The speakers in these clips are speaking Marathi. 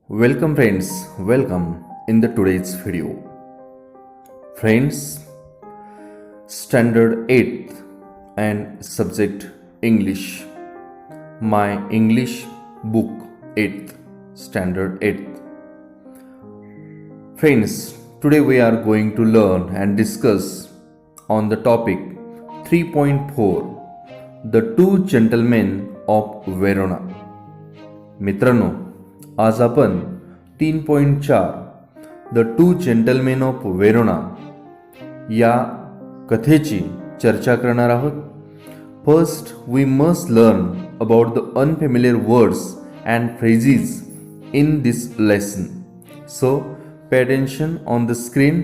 Welcome friends, welcome in the today's video. Friends, standard 8th and subject English. My English book 8th, standard 8th. Friends, today we are going to learn and discuss on the topic 3.4, The Two Gentlemen of Verona. मित्रांनो, आज आपण 3.4 the two gentlemen of Verona या कथेची चर्चा करणार आहोत. First we must learn about the unfamiliar words and phrases in this lesson. So pay attention on the screen.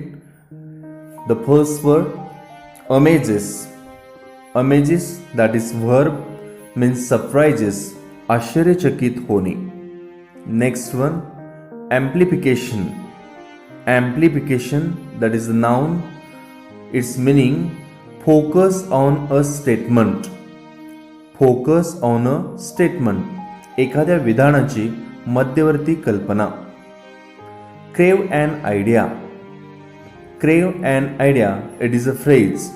The first word amazes. Amazes that is verb means surprises, आश्चर्यचकित होणे. Next one, amplification. Amplification, that is a noun. Its meaning, focus on a statement. Focus on a statement. एखाद्या विधानाची मध्यवर्ती कल्पना. Crave an idea. Crave an idea, it is a phrase.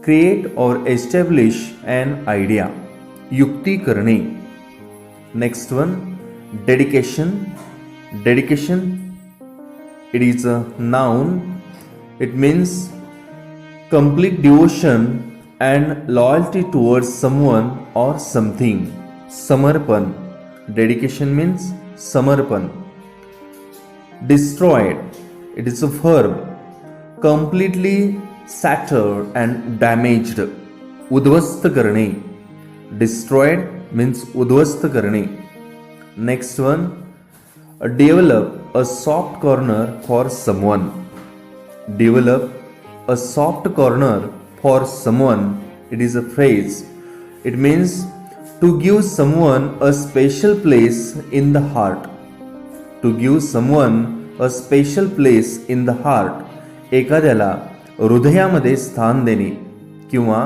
Create or establish an idea. युक्ती करणे. Next one, dedication. Dedication, it is a noun. It means complete devotion and loyalty towards someone or something. Samarpan. Dedication means samarpan. Destroyed, it is a verb. Completely shattered and damaged. उद्ध्वस्त करणे. Destroyed means उद्ध्वस्त करणे. Next one, develop a soft corner for someone. Develop a soft corner for someone. It is a phrase. It means to give someone a special place in the heart. To give someone a special place in the heart. एखाद्याला हृदयामध्ये स्थान देणे किंवा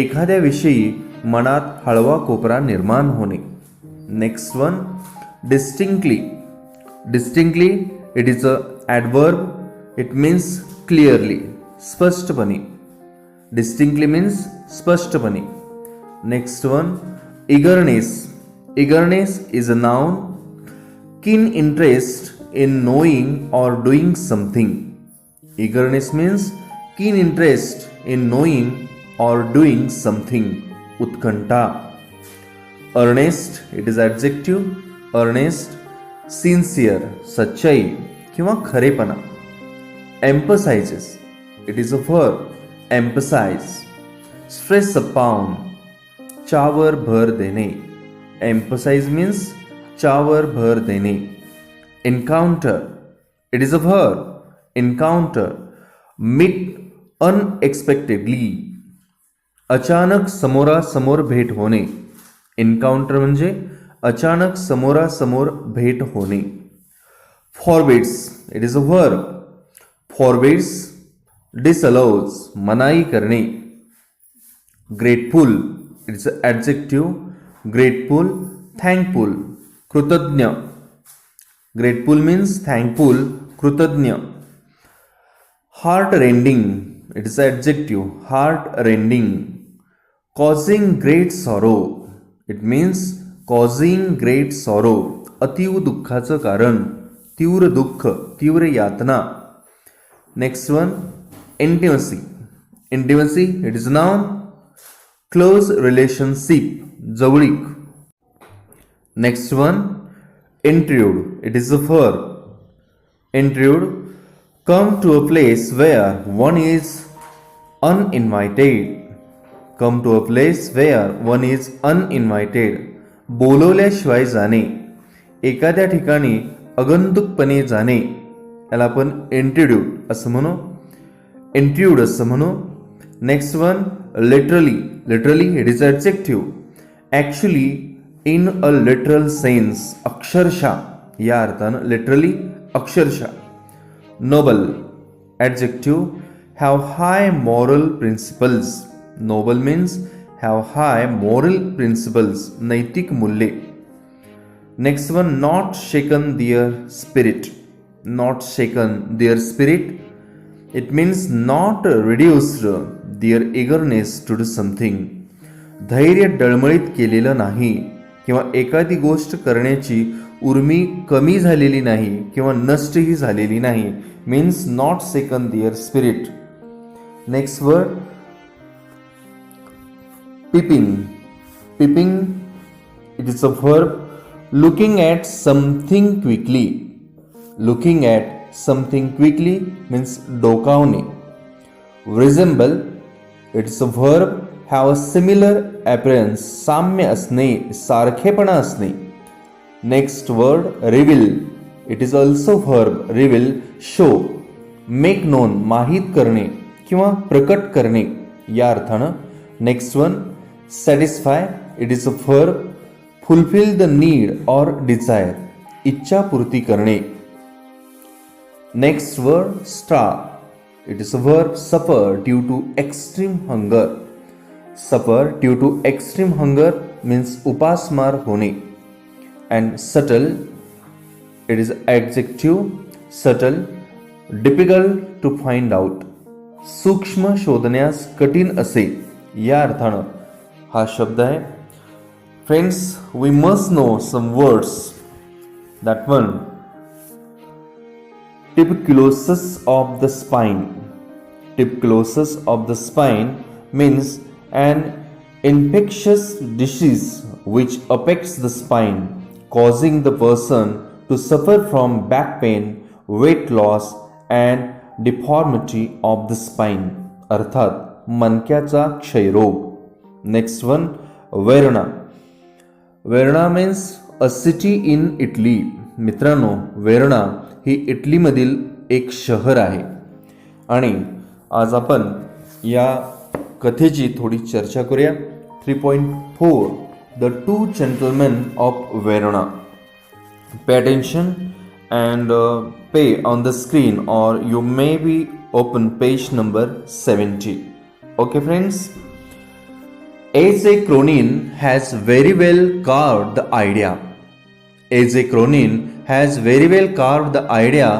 एखाद्याविषयी मनात हळवा कोपरा निर्माण होणे. Next one, distinctly. Distinctly, it is a adverb. It means clearly, स्पष्टपणे. Distinctly means स्पष्टपणे. Next one, eagerness. Eagerness is a noun. Keen interest in knowing or doing something. Eagerness means keen interest in knowing or doing something. उत्कंठा. Earnest, it is adjective. Earnest, sincere, सच्चाई किंवा खरेपणा. Emphasizes, it is a verb. Emphasize. Stress upon, चावर भर देणे. Emphasize means चावर भर देणे. Encounter, it is a verb. Encounter, meet unexpectedly, अचानक समोरासमोर भेट होणे. एन्काउंटर म्हणजे अचानक समोरासमोर भेट होणे. Forbids, it is a verb. Forbids, disallows, मनाई करणे. Grateful, it is a adjective. Grateful, thankful, कृतज्ञ. ग्रेटफुल मीन्स थँकफुल, कृतज्ञ. Heart rending, it is a adjective. Heart rending. Causing great sorrow, it means causing great sorrow, अतीव दुःखाचं कारण, तीव्र दुःख, तीव्र यातना. Next one, intimacy. Intimacy, it is noun. Close relationship, जवळीक. Next one, intrude, it is a verb. Intrude, come to a place where one is uninvited. Come to a place where one is uninvited. बोलवल्याशिवाय जाणे, एखाद्या ठिकाणी आगंतुकपणे जाणे, याला आपण इंट्रूड असं म्हणू. इंट्रूड असं म्हणू. Next one, literally. Literally, it is adjective. Actually, in a literal sense, अक्षरशः या अर्थानं. लिटरली, अक्षरशः. Noble, adjective. Have high moral principles. Noble means have high moral principles, नैतिक मूल्ये. Next one, not shaken their spirit. Not shaken their spirit. It means not reduced their eagerness to do something. धैर्य डळमळीत केलेलं नाही किंवा एखादी गोष्ट करण्याची उर्मी कमी झालेली नाही किंवा नष्टही झालेली नाही. Means not second their spirit. Next word, peeping. Peeping, it is a verb looking at something quickly. Looking at something quickly means डोकावणे. Resemble, it is a verb have a similar appearance. साम्य असणे, सारखेपणा असणे. Next word, reveal. It is also verb reveal, show. Make known, माहीत करणे किंवा प्रकट करणे या अर्थानं. Next one, satisfy. It is a verb fulfill the need or desire. इच्छापूर्ती करणे. Next word, starve. It is a verb suffer due to extreme hunger. Suffer due to extreme hunger means उपासमार होणे. And subtle, it is adjective subtle, difficult to find out. सूक्ष्म शोधण्यास कठीण असे या अर्थानं हा शब्द आहे. Friends, we must know some words. That one, tuberculosis of the spine. Tuberculosis of the spine means an infectious disease which affects the spine, causing the person to suffer from back pain, weight loss and deformity of the spine. अर्थात मणक्याचा क्षयरोग. Next one, Verona. Verona means a city in Italy. मित्रांनो, वेरोना ही इटलीमधील एक शहर आहे. आणि आज आपण या कथेची थोडी चर्चा करूया. 3.4 the to gentleman of Verona. Pay attention and pay on the screen, or you may be open page number 70. Okay friends, A.J. Cronin has very well carved the idea. A.J. Cronin has very well carved the idea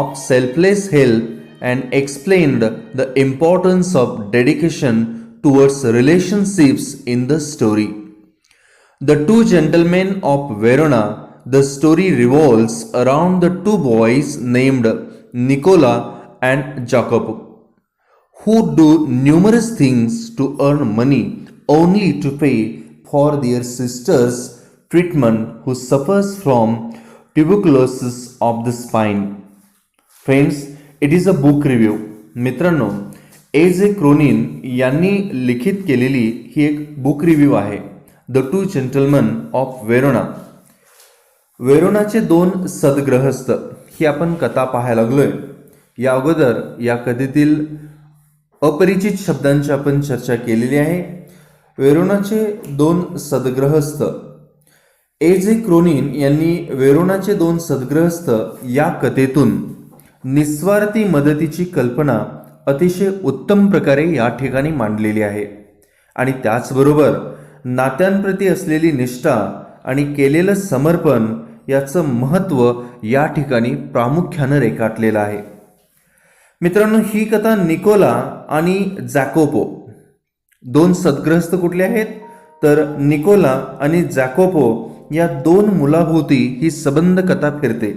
of selfless help and explained the importance of dedication towards relationships in the story. The Two Gentlemen of Verona. The story revolves around the two boys named Nicola and Jacopo, who do numerous things to earn money only to pay for their sister's treatment, who suffers from tuberculosis of the spine. Friends, it is a book review. मित्रांनो, A.J. Cronin यांनी लिखित केलेली ही एक बुक रिव्ह्यू आहे. The two gentlemen of Verona. वेरोनाचे दोन सद्ग्रहस्थ ही आपण कथा पाहायला लागलोय. या अगोदर या कथेतील अपरिचित शब्दांची आपण चर्चा केलेली आहे. वेरोनाचे दोन सद्ग्रहस्थ. A.J. क्रोनिन यांनी वेरोनाचे दोन सद्ग्रहस्थ या कथेतून निस्वार्थी मदतीची कल्पना अतिशय उत्तम प्रकारे या ठिकाणी मांडलेली आहे. आणि त्याचबरोबर नात्यांप्रती असलेली निष्ठा आणि केलेलं समर्पण याचं महत्त्व या ठिकाणी प्रामुख्यानं रेखाटलेलं आहे. मित्रांनो, ही कथा निकोला आणि जॅकोपो दोन सद्ग्रस्त कुठले आहेत तर निकोला आणि जॅकोपो या दोन मुलाभोवती ही सबंध कथा फिरते,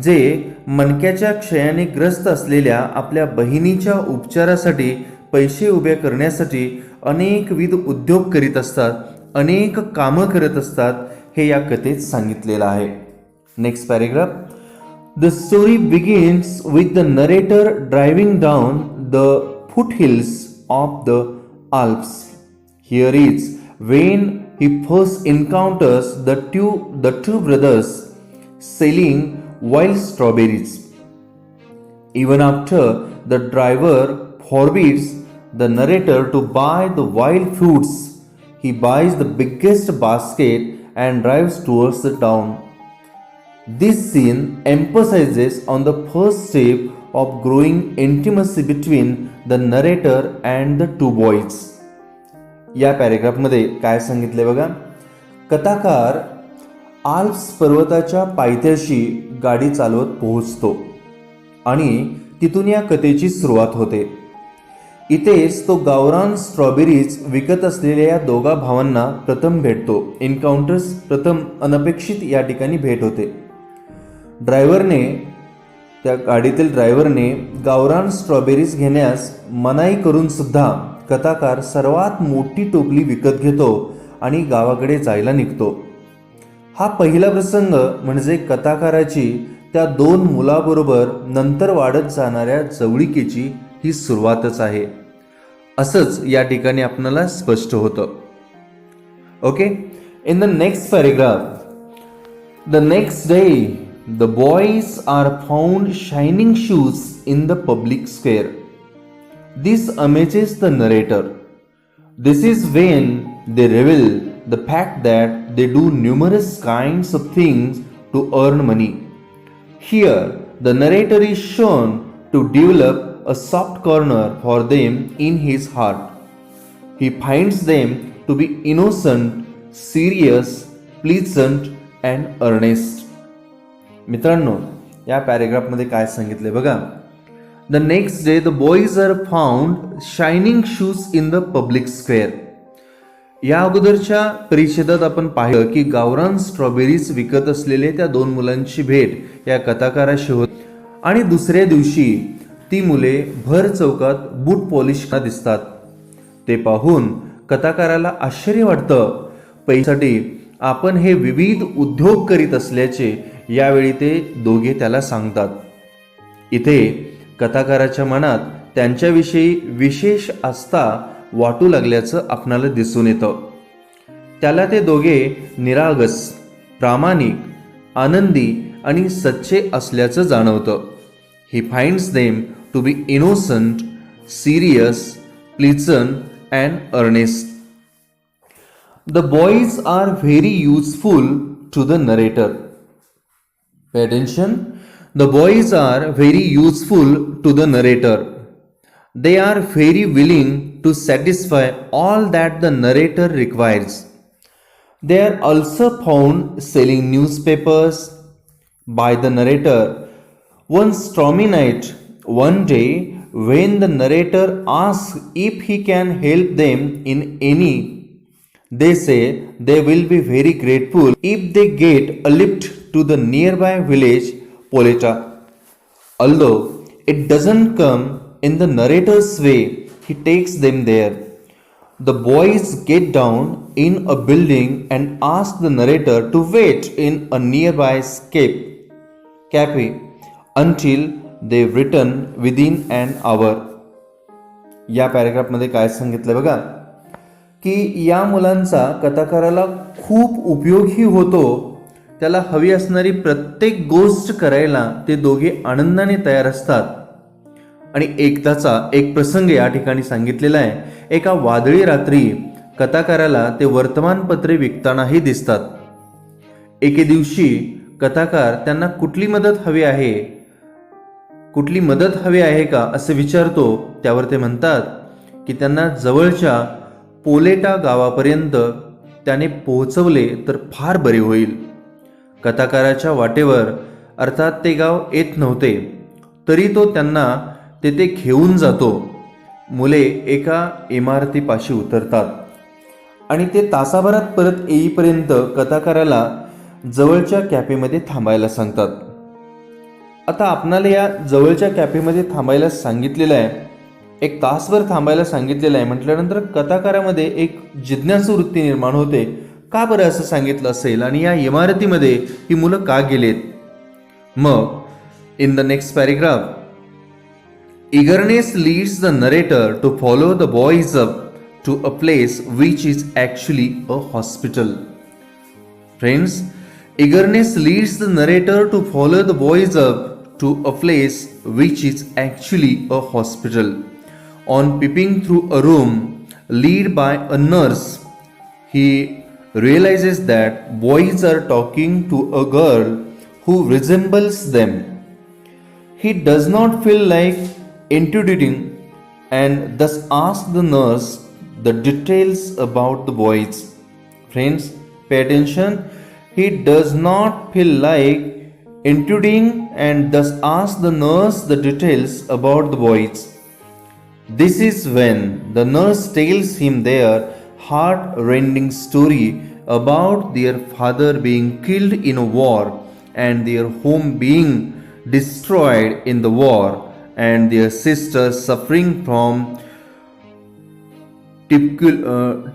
जे मणक्याच्या क्षयाने ग्रस्त असलेल्या आपल्या बहिणीच्या उपचारासाठी पैसे उभे करण्यासाठी अनेकविध उद्योग करीत असतात, अनेक कामं करत असतात, हे या कथेत सांगितलेलं आहे. Next paragraph. The story begins with the narrator driving down the foothills of the Alps. Here is when he first encounters the two brothers selling wild strawberries. Even after the driver forbids the narrator to buy the wild fruits, he buys the biggest basket and drives towards the town. This scene emphasizes on the first step of growing intimacy between the narrator and the two boys. या पॅरेग्राफमध्ये काय सांगितले बघा. कथाकार आल्प्स पर्वताच्या पायथ्याशी गाडी चालवत पोहोचतो आणि तिथून या कथेची सुरुवात होते. इथेच तो गावरान स्ट्रॉबेरीज विकत असलेल्या या दोघा भावांना प्रथम भेटतो. एन्काउंटर्स, प्रथम अनपेक्षित या ठिकाणी भेट होते. त्या गाडीतील ड्रायव्हरने गावरान स्ट्रॉबेरीज घेण्यास मनाई करून सुद्धा कथाकार सर्वात मोठी टोपली विकत घेतो आणि गावाकडे जायला निघतो. हा पहिला प्रसंग म्हणजे कथाकाराची त्या दोन मुलाबरोबर नंतर वाढत जाणाऱ्या जवळीकीची ही सुरुवातच आहे, असंच या ठिकाणी आपल्याला स्पष्ट होतं. Okay, in the next paragraph, the next day the boys are found shining shoes in the public square. This amazes the narrator. This is when they reveal the fact that they do numerous kinds of things to earn money. Here, the narrator is shown to develop a soft corner for them in his heart. He finds them to be innocent, serious, pleasant, and earnest. मित्रांनो, या पॅरेग्राफमध्ये काय सांगितले बघा. The next day the boys are found shining shoes in the public square. या अगोदरच्या परिच्छेदात आपण पाहिलं की गावरान स्ट्रॉबेरीज विकत असलेले त्या दोन मुलांची भेट या कथाकाराशी होत आणि दुसऱ्या दिवशी ती मुले भर चौकात बूट पॉलिश दिसतात. ते पाहून कथाकाराला आश्चर्य वाटतं. पैशासाठी आपण हे विविध उद्योग करीत असल्याचे यावेळी ते दोघे त्याला सांगतात. इथे कथाकाराच्या मनात त्यांच्याविषयी विशेष आस्था वाटू लागल्याचं आपणाला दिसून येतं. त्याला ते दोघे निरागस, प्रामाणिक, आनंदी आणि सच्चे असल्याचं जाणवतं. He finds them to be innocent, serious, pleasant and earnest. The boys are very useful to the narrator. Pay attention. The boys are very useful to the narrator. They are very willing to satisfy all that the narrator requires. They are also found selling newspapers by the narrator. One stormy night, one day, when the narrator asks if he can help them in any, they say they will be very grateful if they get a lift to the nearby village Poleta. Although it doesn't come in the narrator's way, he takes them there. The boys get down in a building and ask the narrator to wait in a nearby cafe until they return within an hour. या पॅरेग्राफमध्ये काय सांगितलं बघा की या मुलांचा कथाकाराला खूप उपयोगही होतो. त्याला हवी असणारी प्रत्येक गोष्ट करायला ते दोघे आनंदाने तयार असतात. आणि एकदाचा एक प्रसंग या ठिकाणी सांगितलेला आहे. एका वादळी रात्री कथाकाराला ते वर्तमानपत्रे विकतानाही दिसतात. एके दिवशी कथाकार त्यांना कुठली मदत हवी आहे का असे विचारतो. त्यावर ते म्हणतात की त्यांना जवळच्या पोलेटा गावापर्यंत त्याने पोहोचवले तर फार बरे होईल. कथाकाराच्या वाटेवर अर्थात ते गाव येत नव्हते, तरी तो त्यांना तेथे घेऊन जातो. मुले एका इमारतीपाशी उतरतात आणि ते तासाभरात परत येईपर्यंत कथाकाराला जवळच्या कॅफेमध्ये थांबायला सांगतात. आता आपणाला या जवळच्या कॅफेमध्ये थांबायला सांगितलेलं आहे, एक तासभर थांबायला सांगितलेलं आहे म्हटल्यानंतर कथाकारामध्ये एक जिज्ञासू वृत्ती निर्माण होते. का बरं असं सांगितलं असेल आणि या इमारतीमध्ये ही मुलं का गेलेत? मग in the next paragraph, eagerness leads the narrator to follow the boys up to a place which is actually a hospital. Friends, eagerness leads the narrator to follow the boys up to a place which is actually a hospital. On peeping through a room led by a nurse, he realizes that boys are talking to a girl who resembles them. He does not feel like intruding and thus asks the nurse the details about the boys. Friends, pay attention. he does not feel like intruding and thus asks the nurse the details about the boys. This is when the nurse tells him their heart-rending story about their father being killed in a war and their home being destroyed in the war and their sister suffering from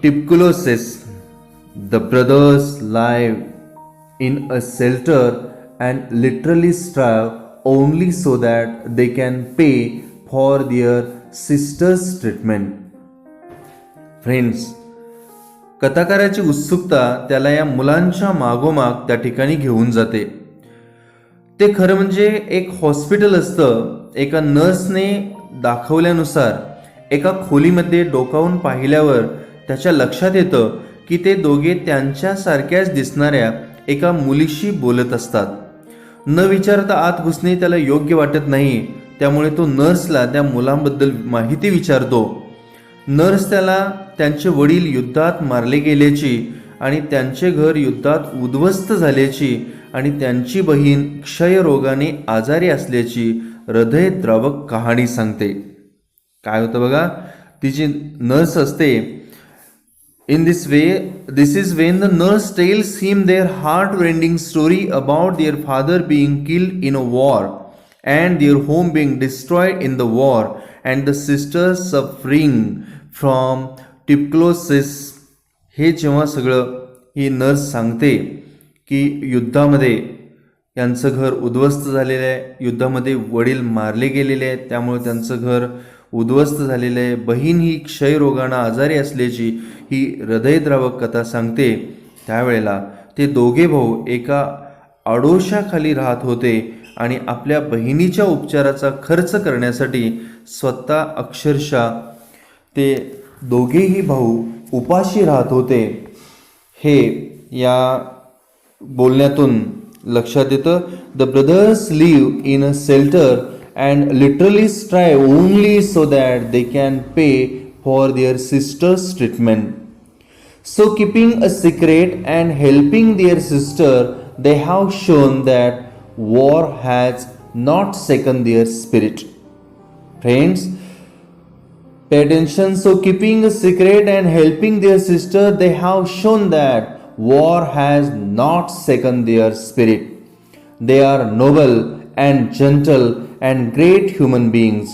tuberculosis. The brothers live in a shelter and literally strive only so that they can pay for their sister's treatment. Friends, कथाकाराची उत्सुकता त्याला या मुलांच्या मागोमाग त्या ठिकाणी घेऊन जाते. ते खरं म्हणजे एक हॉस्पिटल असतं. एका नर्सने दाखवल्यानुसार एका खोलीमध्ये डोकावून पाहिल्यावर त्याच्या लक्षात येतं की ते दोघे त्यांच्यासारख्याच दिसणाऱ्या एका मुलीशी बोलत असतात. न विचारता आत घुसणे त्याला योग्य वाटत नाही. त्यामुळे तो नर्सला त्या मुलांबद्दल माहिती विचारतो. नर्स त्याला त्यांचे वडील युद्धात मारले गेल्याची आणि त्यांचे घर युद्धात उद्ध्वस्त झाल्याची आणि त्यांची बहीण क्षयरोगाने आजारी असल्याची हृदयद्रावक कहाणी सांगते. काय होतं बघा, तिची नर्स असते. In this way, this is when the nurse tells him their heart-rending story about their father being killed in a war and their home being destroyed in the war and the sisters suffering from tuberculosis. हे जेव्हा सगळं ही नर्स सांगते की युद्धामध्ये यांचं घर उद्ध्वस्त झालेलं आहे, युद्धामध्ये वडील मारले गेलेले आहेत, त्यामुळे त्यांचं घर उद्ध्वस्त झालेलं आहे, बहीण ही क्षयरोगानं आजारी असल्याची ही हृदयद्रावक कथा सांगते. त्यावेळेला ते दोघे भाऊ एका आडोशाखाली राहत होते आणि आपल्या बहिणीच्या उपचाराचा खर्च करण्यासाठी स्वतः अक्षरशः ते दोघेही भाऊ उपाशी राहत होते. हे या बोलण्यातून लक्षात येतं. The brothers live in a shelter and literally strive only so that they can pay for their sister's treatment. So keeping a secret and helping their sister, they have shown that war has not shaken their spirit. Friends, pay attention. So keeping a secret and helping their sister, they have shown that war has not shaken their spirit. They are noble and gentle and great human beings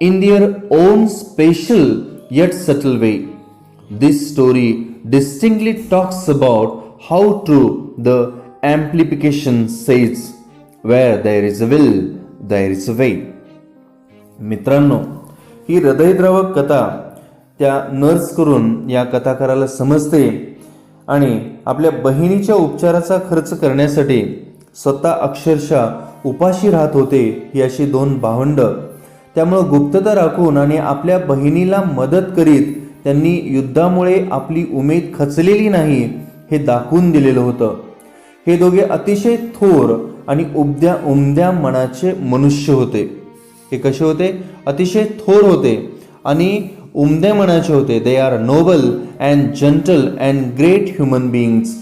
in their own special yet subtle way. This story distinctly talks about how true the amplification says, where there is a will, there is a way. मित्रांनो, ही हृदयद्रावक कथा त्या नर्स करून या कथाकाराला समजते आणि आपल्या बहिणीच्या उपचाराचा खर्च करण्यासाठी स्वतः अक्षरशः उपाशी राहत होते ही अशी दोन भावंड. त्यामुळं गुप्तता राखून आणि आपल्या बहिणीला मदत करीत त्यांनी युद्धामुळे आपली उमेद खचलेली नाही हे दाखवून दिलेलं होतं. हे दोघे अतिशय थोर आणि उमद्या मनाचे मनुष्य होते. हे कसे होते? अतिशय थोर होते आणि उमद्या मनाचे होते. They are noble and gentle and great human beings.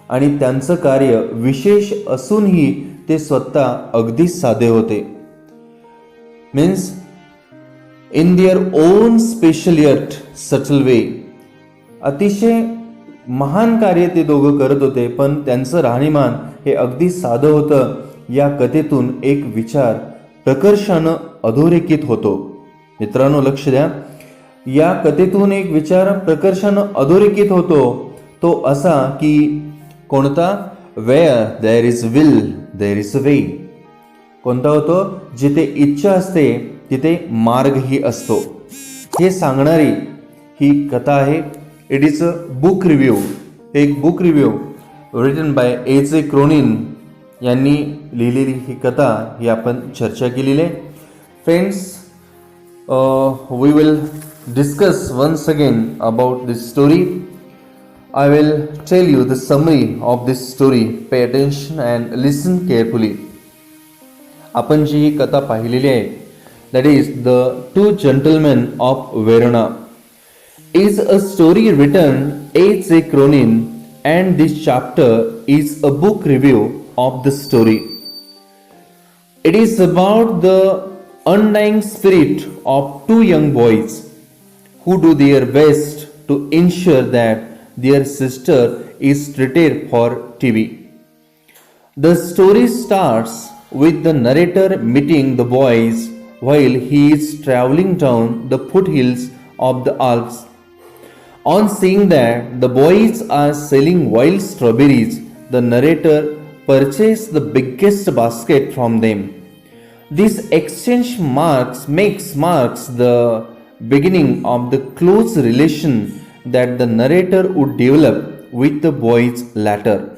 आणि त्यांचं कार्य विशेष असूनही ते स्वतः अगदी साधे होते. Means in their own special yet subtle way. अतिशय महान कार्य ते दोघं करत होते, पण त्यांचं राहणीमान हे अगदी साधं होतं. या कथेतून एक विचार प्रकर्षानं अधोरेखित होतो. मित्रांनो लक्ष द्या, या कथेतून एक विचार प्रकर्षानं अधोरेखित होतो. तो असा की कोणता? Where there is will there is a way. कोणता होतो? जिथे इच्छा असते तिथे मार्गही असतो. हे सांगणारी ही कथा आहे. It is a book review. एक book review written by A J. Cronin यांनी लिहिलेली ही कथा ही आपण चर्चा केलेली आहे. Friends, we will discuss once again about this story. I will tell you the summary of this story. Pay attention and listen carefully. आपण जी ही कथा पाहिलेली आहे, that is the Two Gentlemen of Verona, is a story written A.J. Cronin and this chapter is a book review of the story. It is about the undying spirit of two young boys who do their best to ensure that their sister is treated for TB. The story starts with the narrator meeting the boys while he is traveling down the foothills of the Alps. On seeing that the boys are selling wild strawberries, the narrator purchases the biggest basket from them. This exchange marks the beginning of the close relation that the narrator would develop with the boys later.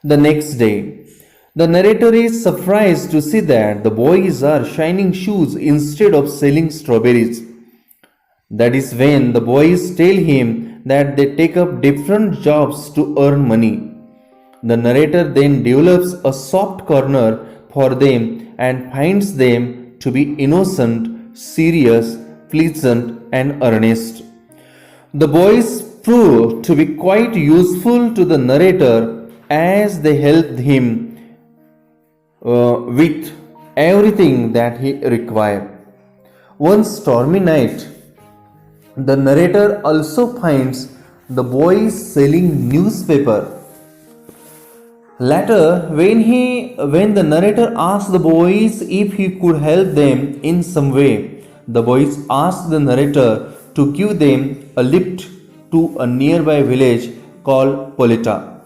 The next day, the narrator is surprised to see that the boys are shining shoes instead of selling strawberries. That is when the boys tell him that they take up different jobs to earn money. The narrator then develops a soft corner for them and finds them to be innocent, serious, pleasant, and earnest. The boys prove to be quite useful to the narrator as they helped him with everything that he required. One stormy night, the narrator also finds the boys selling newspaper. Later, when the narrator asks the boys if he could help them in some way, the boys ask the narrator to give them a lift to a nearby village called Polita.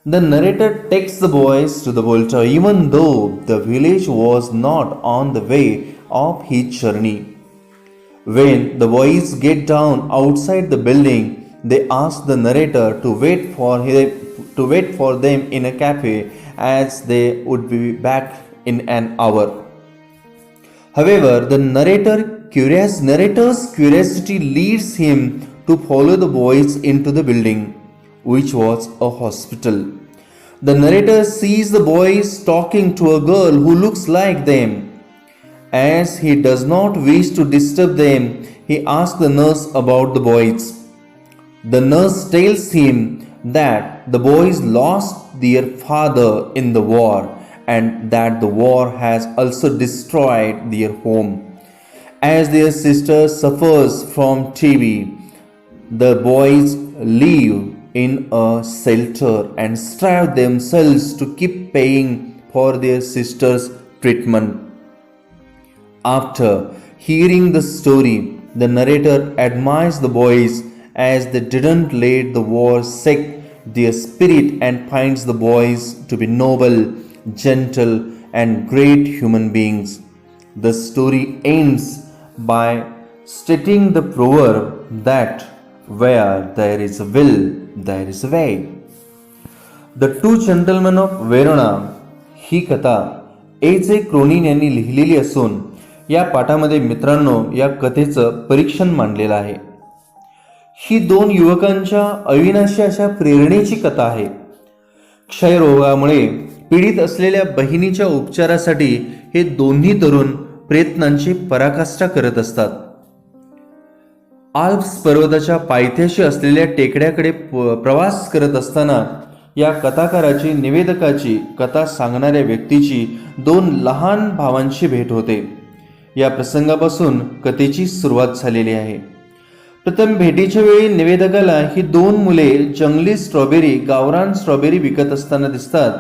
The narrator takes the boys to the Polita even though the village was not on the way of his journey. When the boys get down outside the building, they ask the narrator to wait for them in a cafe as they would be back in an hour. However, the narrator's curiosity leads him to follow the boys into the building, which was a hospital. The narrator sees the boys talking to a girl who looks like them. As he does not wish to disturb them, he asks the nurse about the boys. The nurse tells him that the boys lost their father in the war and that the war has also destroyed their home. As their sister suffers from TB, the boys live in a shelter and strive themselves to keep paying for their sister's treatment. After hearing the story, the narrator admires the boys as they didn't let the war shake their spirit and finds the boys to be noble, gentle, and great human beings. The story ends by stating the proverb that where there is a will, there is a way. The Two Gentlemen of Verona ही कथा ए.जे. क्रोनिन यांनी लिहिलेली असून या पाठामध्ये मित्रांनो या कथेचं परीक्षण मांडलेलं आहे. ही दोन युवकांच्या अविनाशी अशा प्रेरणेची कथा आहे. क्षयरोगामुळे पीडित असलेल्या बहिणीच्या उपचारासाठी हे दोन्ही तरुण प्रयत्नांची पराकाष्ठा करत असतात. आल्प्स पर्वताच्या पायथ्याशी असलेल्या टेकड्याकडे प्रवास करत असताना या कथाकाराची निवेदकाची कथा सांगणाऱ्या व्यक्तीची दोन लहान भावांची भेट होते. या प्रसंगापासून कथेची सुरुवात झालेली आहे. प्रथम भेटीच्या वेळी निवेदकाला ही दोन मुले जंगली स्ट्रॉबेरी, गावरान स्ट्रॉबेरी विकत असताना दिसतात.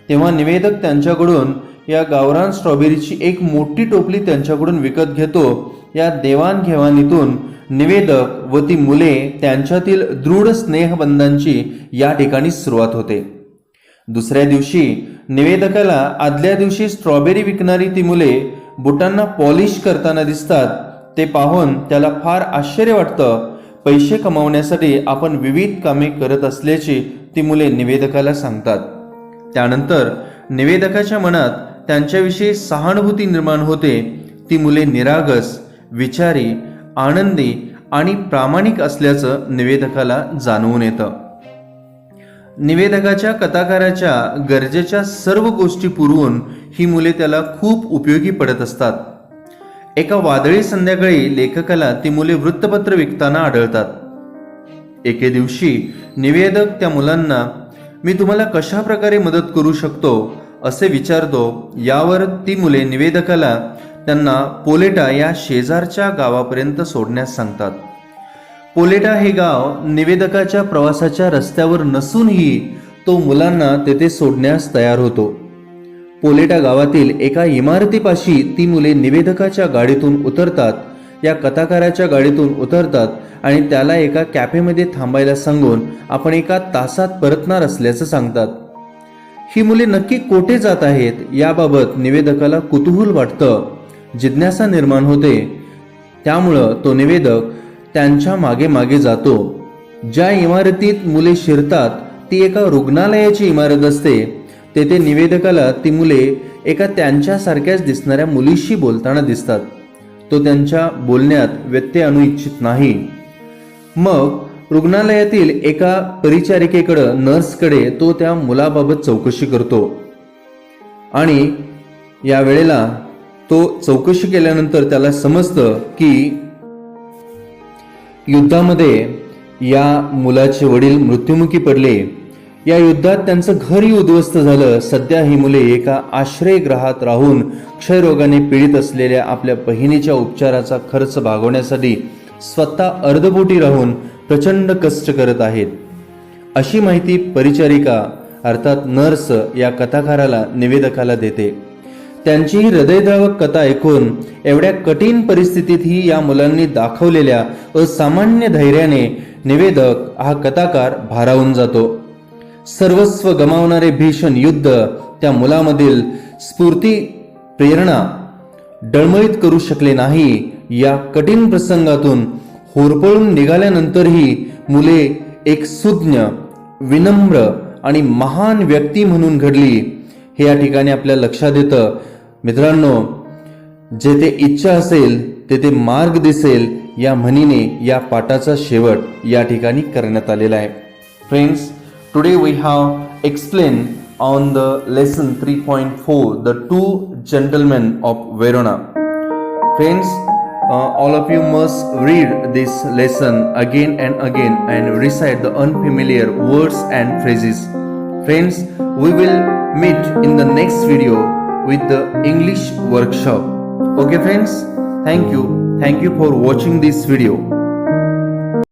तेव्हा निवेदक त्यांच्याकडून या गावरान स्ट्रॉबेरीची एक मोठी टोपली त्यांच्याकडून विकत घेतो. या देवाणघेवाणीतून निवेदक व ती मुले त्यांच्यातील दृढ स्नेहबंधांची या ठिकाणी सुरुवात होते. दुसऱ्या दिवशी निवेदकाला आदल्या दिवशी स्ट्रॉबेरी विकणारी ती मुले बुटांना पॉलिश करताना दिसतात. ते पाहून त्याला फार आश्चर्य वाटतं. पैसे कमावण्यासाठी आपण विविध कामे करत असल्याची ती मुले निवेदकाला सांगतात. त्यानंतर निवेदकाच्या मनात त्यांच्याविषयी सहानुभूती निर्माण होते. ती मुले निरागस, विचारी, आनंदी आणि प्रामाणिक असल्याचं निवेदकाला जाणवून येतं. निवेदकाच्या कथाकाराच्या गरजेच्या सर्व गोष्टी पुरवून ही मुले त्याला खूप उपयोगी पडत असतात. एका वादळी संध्याकाळी लेखकाला ती मुले वृत्तपत्र विकताना आढळतात. एके दिवशी निवेदक त्या मुलांना मी तुम्हाला कशा प्रकारे मदत करू शकतो असे विचारतो. यावर ती मुले निवेदकाला त्यांना पोलेटा या शेजारच्या गावापर्यंत सोडण्यास सांगतात. पोलेटा हे गाव निवेदकाच्या प्रवासाच्या रस्त्यावर नसूनही तो मुलांना तेथे सोडण्यास तयार होतो. पोलेटा गावातील एका इमारतीपाशी ती मुले निवेदकाच्या गाडीतून उतरतात, या कथाकाराच्या गाडीतून उतरतात आणि त्याला एका कॅफेमध्ये थांबायला सांगून आपण 1 तासात परतणार असल्याचं सांगतात. ही मुले नक्की कोठे जात आहेत याबाबत निवेदकाला कुतूहल वाटतं, जिज्ञासा निर्माण होते. त्यामुळं तो निवेदक त्यांच्या मागे मागे जातो. ज्या इमारतीत मुले शिरतात ती एका रुग्णालयाची इमारत असते. तेथे निवेदकाला ती मुले एका त्यांच्यासारख्याच दिसणाऱ्या मुलीशी बोलताना दिसतात. तो त्यांच्या बोलण्यात व्यत्यय आणू इच्छित नाही. मग रुग्णालयातील एका परिचारिकेकडे, नर्सकडे तो त्या मुलाबाबत चौकशी करतो आणि या वेळेला तो चौकशी केल्यानंतर त्याला समजतं की युद्धामध्ये या मुलाचे वडील मृत्युमुखी पडले. या युद्धात त्यांचं घरही उद्ध्वस्त झालं. सध्या ही मुले एका आश्रयगृहात राहून क्षयरोगाने पीडित असलेल्या आपल्या बहिणीच्या उपचाराचा खर्च भागवण्यासाठी स्वतः अर्धपोटी राहून प्रचंड कष्ट करत आहेत. अशी माहिती परिचारिका अर्थात नर्स या कथाकाराला निवेदकाला देते. त्यांची ही हृदयद्रावक कथा ऐकून एवढ्या कठीण परिस्थितीतही या मुलांनी दाखवलेल्या असामान्य धैर्याने निवेदक हा कथाकार भारावून जातो. सर्वस्व गमावणारे भीषण युद्ध त्या मुलामधील स्फूर्ती प्रेरणा डळमळीत करू शकले नाही. या कठीण प्रसंगातून होरपळून निघाल्यानंतरही मुले एक सुज्ञ, विनम्र आणि महान व्यक्ती म्हणून घडली हे या ठिकाणी आपल्या लक्षात येतं. मित्रांनो, जेथे इच्छा असेल तेथे मार्ग दिसेल या म्हणीने या पाठाचा शेवट या ठिकाणी करण्यात आलेला आहे. Friends, today we have explained on the lesson 3.4 the two gentlemen of Verona. Friends, all of you must read this lesson again and again and recite the unfamiliar words and phrases. Friends, we will meet in the next video with the English workshop. Okay friends, thank you for watching this video.